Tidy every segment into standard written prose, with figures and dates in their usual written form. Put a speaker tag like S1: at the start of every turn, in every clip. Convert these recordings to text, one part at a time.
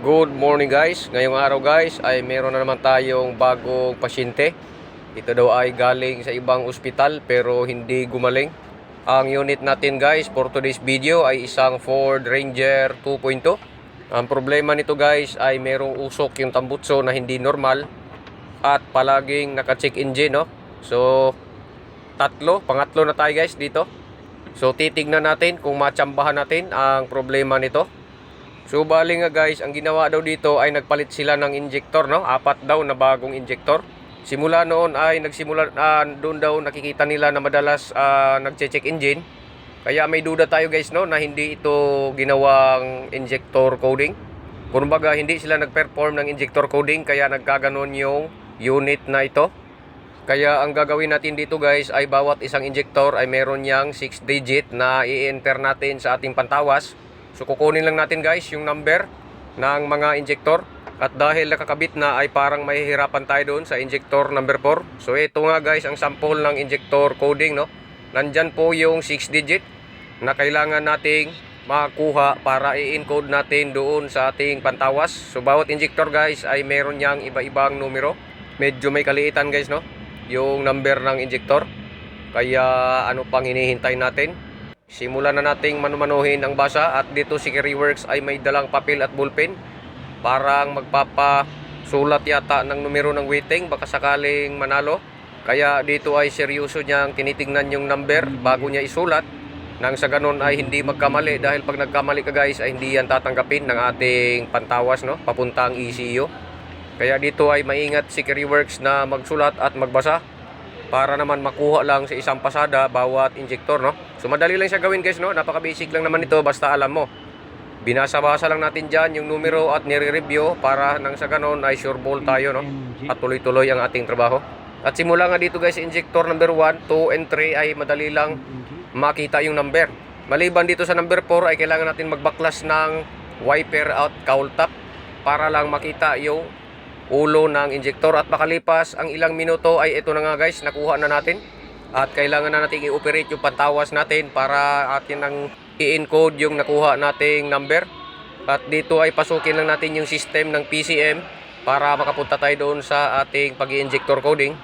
S1: Good morning guys. Ngayong araw guys ay meron na naman tayong bagong pasyente. Ito daw ay galing sa ibang ospital pero hindi gumaling. Ang unit natin guys for today's video ay isang Ford Ranger 2.0. Ang problema nito guys ay merong usok yung tambutso na hindi normal at palaging naka-check engine, no? So pangatlo na tayo guys dito. So titignan natin kung matsambahan natin ang problema nito. So bali nga guys, ang ginawa daw dito ay nagpalit sila ng injector, no? 4 daw na bagong injector. Simula noon ay doon daw nakikita nila na madalas nagche-check engine. Kaya may duda tayo guys, no, na hindi ito ginawang injector coding. Kumbaga hindi sila nag-perform ng injector coding kaya nagkaganon yung unit na ito. Kaya ang gagawin natin dito guys ay bawat isang injector ay meron yang 6 digit na i-enter natin sa ating pantawas. So kukunin lang natin guys yung number ng mga injector. At dahil nakakabit na ay parang mahihirapan tayo doon sa injector number 4. So ito nga guys ang sample ng injector coding, no. Nandyan po yung 6 digit na kailangan nating makuha para i-encode natin doon sa ating pantawas. So bawat injector guys ay meron yang iba-ibang numero. Medyo may kaliitan guys, no, yung number ng injector. Kaya ano pang hinihintay natin? Simulan na nating manumanuhin ang basa. At dito si Carryworks ay may dalang papel at ballpen. Parang magpapasulat yata ng numero ng waiting, baka sakaling manalo. Kaya dito ay seryoso niyang tinitingnan yung number bago niya isulat, nang sa ganun ay hindi magkamali. Dahil pag nagkamali ka guys ay hindi yan tatanggapin ng ating pantawas, no, papuntang ECU. Kaya dito ay maingat si Carryworks na magsulat at magbasa para naman makuha lang sa isang pasada bawat injector, no. So madali lang siya gawin guys, no. Napaka-basic lang naman ito basta alam mo. Binasa-basa lang natin dyan yung numero at nire-review para nang sa ganon ay sure ball tayo, no. At tuloy-tuloy ang ating trabaho. At simula nga dito guys, injector number 1, 2, and 3 ay madali lang makita yung number. Maliban dito sa number 4 ay kailangan natin magbaklas ng wiper out cowl top para lang makita yung ulo ng injector. At makalipas ang ilang minuto ay ito na nga guys, nakuha na natin. At kailangan na natin i-operate yung pantawas natin para atin ang i-encode yung nakuha nating number. At dito ay pasukin lang natin yung system ng PCM para makapunta tayo doon sa ating pag-i-injector coding.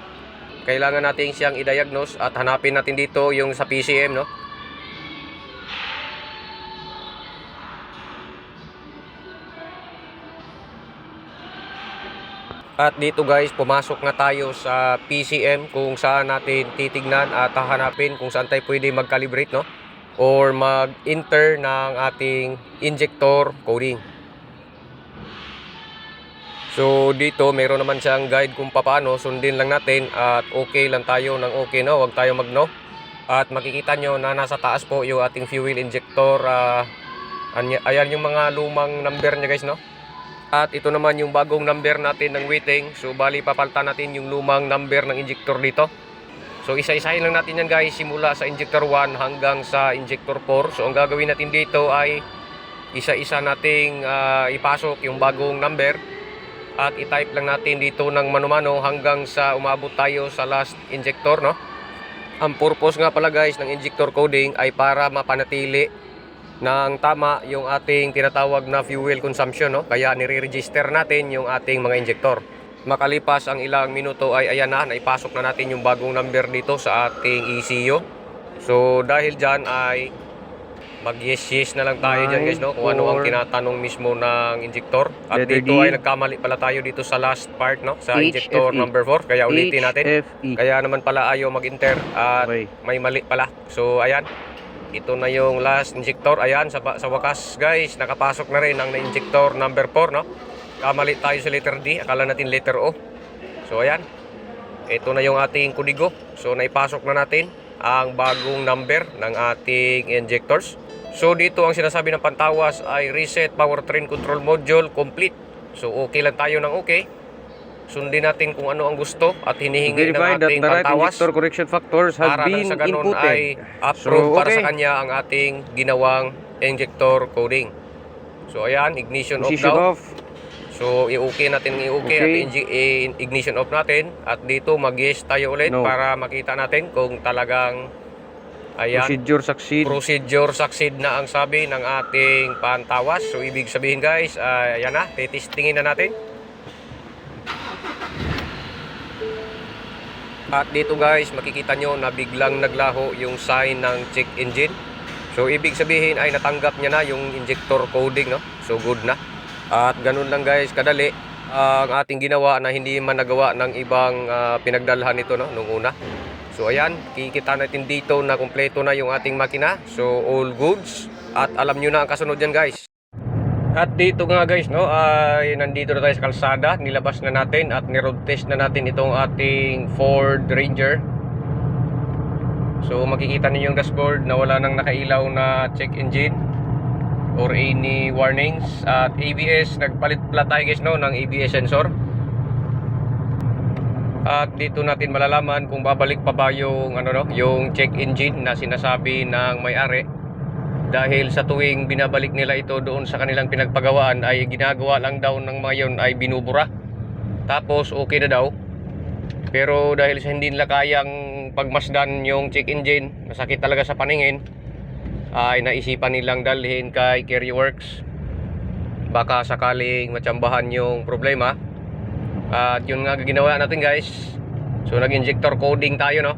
S1: Kailangan natin siyang i-diagnose at hanapin natin dito yung sa PCM, no. At dito guys, pumasok na tayo sa PCM kung saan natin titignan at hahanapin kung saan tayo pwede mag-calibrate, no, or mag-enter ng ating injector coding. So dito meron naman siyang guide kung paano, sundin lang natin at okay lang tayo ng okay, no, huwag tayo mag-no. At makikita nyo na nasa taas po yung ating fuel injector. Ayan yung mga lumang number niya guys, no. At ito naman yung bagong number natin ng waiting. So bali papalitan natin yung lumang number ng injector dito. So isa-isahin lang natin yan guys, simula sa injector 1 hanggang sa injector 4. So ang gagawin natin dito ay isa-isa nating ipasok yung bagong number at i-type lang natin dito ng mano-mano hanggang sa umabot tayo sa last injector, no. Ang purpose nga pala guys ng injector coding ay para mapanatili ng tama yung ating tinatawag na fuel consumption, no. Kaya nire-register natin yung ating mga injector. Makalipas ang ilang minuto ay ayan na, naipasok na natin yung bagong number dito sa ating ECU. So dahil dyan ay mag yes na lang tayo dyan guys, no, kung ano ang tinatanong mismo ng injector. At dito ay nagkamali pala tayo dito sa last part, no, sa injector number 4. Kaya ulitin natin. Kaya naman pala ayaw mag-enter at may mali pala. So ayan, ito na yung last injector. Ayan, sa wakas guys, nakapasok na rin ang injector number 4, no. Kamali tayo sa letter D, akala natin letter O. So ayan, ito na yung ating kodigo. So naipasok na natin ang bagong number ng ating injectors. So dito ang sinasabi ng pantawas ay reset powertrain control module complete. So okay lang tayo ng okay. Sundin natin kung ano ang gusto at hinihingi ng ating pantawas
S2: correction factors have
S1: para
S2: been
S1: sa ganun
S2: inputted.
S1: ay approve
S2: So,
S1: para sa kanya ang ating ginawang injector coding. So ayan, ignition off daw. So i-okay natin ng i-okay at ignition off natin. At dito mag-yes tayo ulit para makita natin kung talagang Ayan.
S2: Procedure succeed.
S1: Procedure succeed na ang sabi ng ating pantawas. So ibig sabihin guys, ayan na, titistingin na natin. At dito guys, makikita nyo na biglang naglaho yung sign ng check engine. So ibig sabihin ay natanggap niya na yung injector coding, no? So good na. At ganun lang guys, kadali ang ating ginawa na hindi man nagawa ng ibang pinagdalhan nito, no, nung una. So ayan, kikita natin dito na kumpleto na yung ating makina. So all goods. At alam nyo na ang kasunod yan guys. At dito nga guys, no, ay nandito na tayo sa kalsada. Nilabas na natin at ni-road test na natin itong ating Ford Ranger. So makikita niyo yung dashboard na wala nang nakailaw na check engine or any warnings. At ABS, nagpalit pala tayo guys, no, ng ABS sensor. At dito natin malalaman kung babalik pa ba yung yung check engine na sinasabi ng may-ari. Dahil sa tuwing binabalik nila ito doon sa kanilang pinagpagawaan ay ginagawa lang daw ng mga yon ay binubura. Tapos okay na daw. Pero dahil sa hindi nila kayang pagmasdan yung check engine, masakit talaga sa paningin, ay naisipan nilang dalhin kay Carryworks. Baka sakaling matsambahan yung problema. At yun nga ginawa natin guys. So nag-injector coding tayo, no.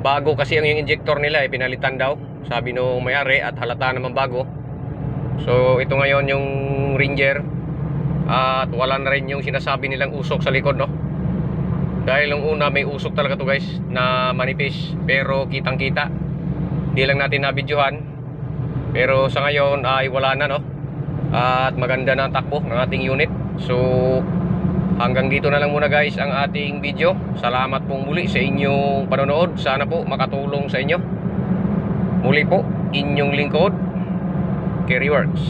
S1: Bago kasi yung injector nila ay pinalitan daw, sabi nung may-ari, at halata naman bago. So ito ngayon yung Ranger. At wala na rin yung sinasabi nilang usok sa likod, no. Dahil nung una may usok talaga to guys na manipis, pero kitang kita. Di lang natin nabidyohan. Pero sa ngayon ay wala na, no. At maganda na ang takbo ng ating unit. So hanggang dito na lang muna guys ang ating video. Salamat pong muli sa inyong panonood. Sana po makatulong sa inyo. Muli po, inyong lingkod, Carryworks.